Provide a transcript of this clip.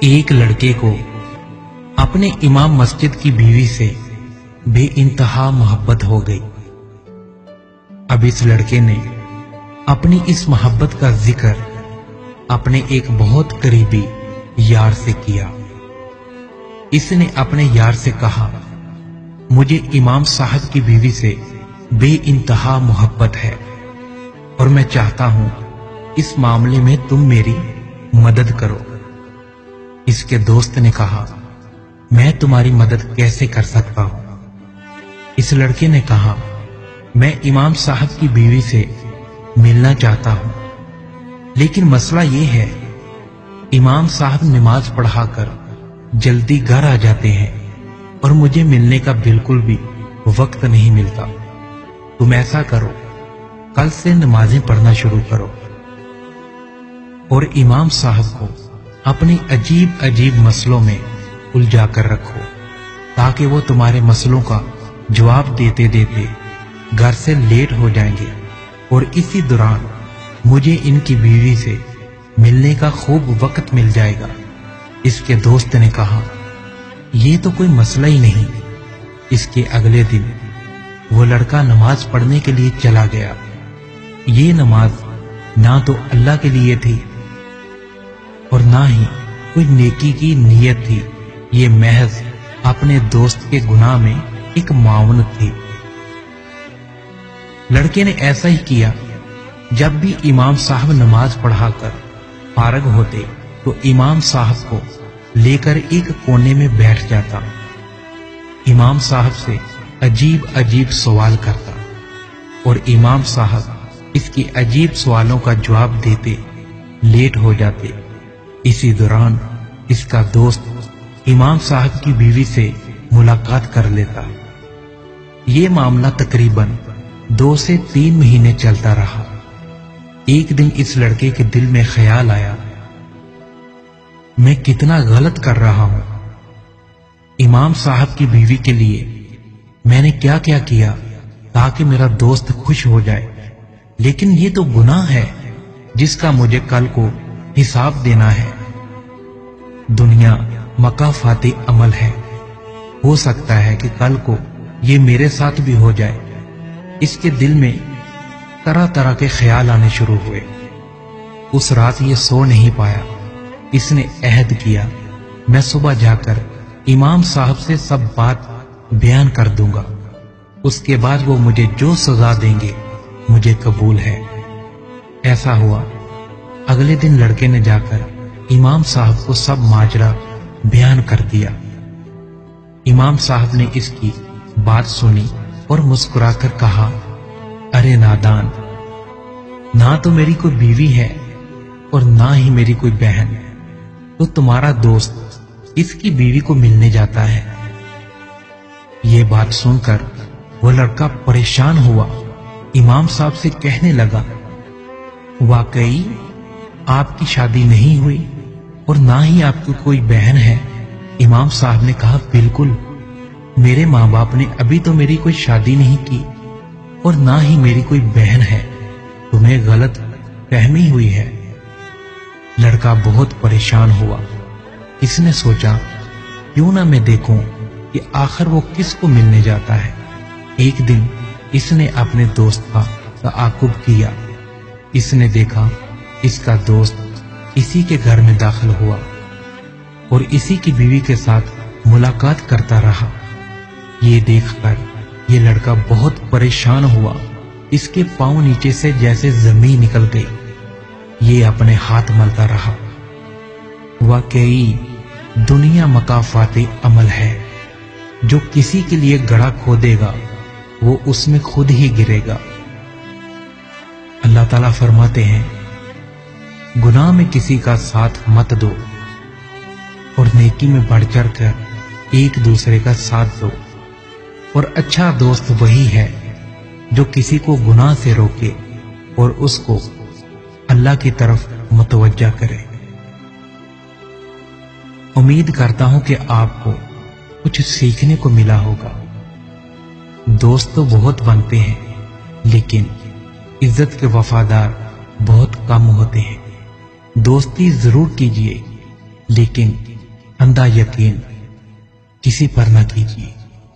ایک لڑکے کو اپنے امام مسجد کی بیوی سے بے انتہا محبت ہو گئی۔ اب اس لڑکے نے اپنی اس محبت کا ذکر اپنے ایک بہت قریبی یار سے کیا۔ اس نے اپنے یار سے کہا، مجھے امام صاحب کی بیوی سے بے انتہا محبت ہے اور میں چاہتا ہوں اس معاملے میں تم میری مدد کرو۔ اس کے دوست نے کہا، میں تمہاری مدد کیسے کر سکتا ہوں؟ اس لڑکے نے کہا، میں امام صاحب کی بیوی سے ملنا چاہتا ہوں، لیکن مسئلہ یہ ہے امام صاحب نماز پڑھا کر جلدی گھر آ جاتے ہیں اور مجھے ملنے کا بالکل بھی وقت نہیں ملتا۔ تم ایسا کرو، کل سے نمازیں پڑھنا شروع کرو اور امام صاحب کو اپنی عجیب عجیب مسئلوں میں الجھا کر رکھو تاکہ وہ تمہارے مسئلوں کا جواب دیتے دیتے گھر سے لیٹ ہو جائیں گے، اور اسی دوران مجھے ان کی بیوی سے ملنے کا خوب وقت مل جائے گا۔ اس کے دوست نے کہا، یہ تو کوئی مسئلہ ہی نہیں۔ اس کے اگلے دن وہ لڑکا نماز پڑھنے کے لیے چلا گیا۔ یہ نماز نہ تو اللہ کے لیے تھی اور نہ ہی کوئی نیکی کی نیت تھی، یہ محض اپنے دوست کے گناہ میں ایک معاونت تھی۔ لڑکے نے ایسا ہی کیا۔ جب بھی امام صاحب نماز پڑھا کر فارغ ہوتے تو امام صاحب کو لے کر ایک کونے میں بیٹھ جاتا، امام صاحب سے عجیب عجیب سوال کرتا اور امام صاحب اس کی عجیب سوالوں کا جواب دیتے لیٹ ہو جاتے۔ اسی دوران اس کا دوست امام صاحب کی بیوی سے ملاقات کر لیتا۔ یہ معاملہ تقریباً 2 سے 3 مہینے چلتا رہا۔ ایک دن اس لڑکے کے دل میں خیال آیا، میں کتنا غلط کر رہا ہوں۔ امام صاحب کی بیوی کے لیے میں نے کیا کیا کیا تاکہ میرا دوست خوش ہو جائے، لیکن یہ تو گناہ ہے جس کا مجھے کل کو حساب دینا ہے۔ دنیا مکافات عمل ہے، ہو سکتا ہے کہ کل کو یہ میرے ساتھ بھی ہو جائے۔ اس کے دل میں طرح طرح کے خیال آنے شروع ہوئے۔ اس رات یہ سو نہیں پایا۔ اس نے عہد کیا، میں صبح جا کر امام صاحب سے سب بات بیان کر دوں گا، اس کے بعد وہ مجھے جو سزا دیں گے مجھے قبول ہے۔ ایسا ہوا۔ اگلے دن لڑکے نے جا کر امام صاحب کو سب ماجرا بیان کر دیا۔ امام صاحب نے اس کی بات سنی اور مسکرا کر کہا، ارے نادان، نہ تو میری کوئی بیوی ہے اور نہ ہی میری کوئی بہن، تو تمہارا دوست اس کی بیوی کو ملنے جاتا ہے۔ یہ بات سن کر وہ لڑکا پریشان ہوا۔ امام صاحب سے کہنے لگا، واقعی آپ کی شادی نہیں ہوئی اور نہ ہی آپ کی کوئی بہن ہے؟ امام صاحب نے کہا، بالکل، میرے ماں باپ نے ابھی تو میری کوئی شادی نہیں کی اور نہ ہی میری کوئی بہن ہے، تمہیں غلط فہمی ہوئی ہے۔ لڑکا بہت پریشان ہوا۔ اس نے سوچا، کیوں نہ میں دیکھوں کہ آخر وہ کس کو ملنے جاتا ہے۔ ایک دن اس نے اپنے دوست کا تعاقب کیا۔ اس نے دیکھا اس کا دوست اسی کے گھر میں داخل ہوا اور اسی کی بیوی کے ساتھ ملاقات کرتا رہا۔ یہ دیکھ کر یہ لڑکا بہت پریشان ہوا۔ اس کے پاؤں نیچے سے جیسے زمین نکل گئی۔ یہ اپنے ہاتھ ملتا رہا۔ واقعی دنیا مکافات عمل ہے، جو کسی کے لیے گڑھا کھودے گا وہ اس میں خود ہی گرے گا۔ اللہ تعالیٰ فرماتے ہیں، گناہ میں کسی کا ساتھ مت دو اور نیکی میں بڑھ چڑھ کر ایک دوسرے کا ساتھ دو، اور اچھا دوست وہی ہے جو کسی کو گناہ سے روکے اور اس کو اللہ کی طرف متوجہ کرے۔ امید کرتا ہوں کہ آپ کو کچھ سیکھنے کو ملا ہوگا۔ دوست تو بہت بنتے ہیں، لیکن عزت کے وفادار بہت کم ہوتے ہیں۔ دوستی ضرور کیجیے، لیکن اندھا یقین کسی پر نہ کیجیے۔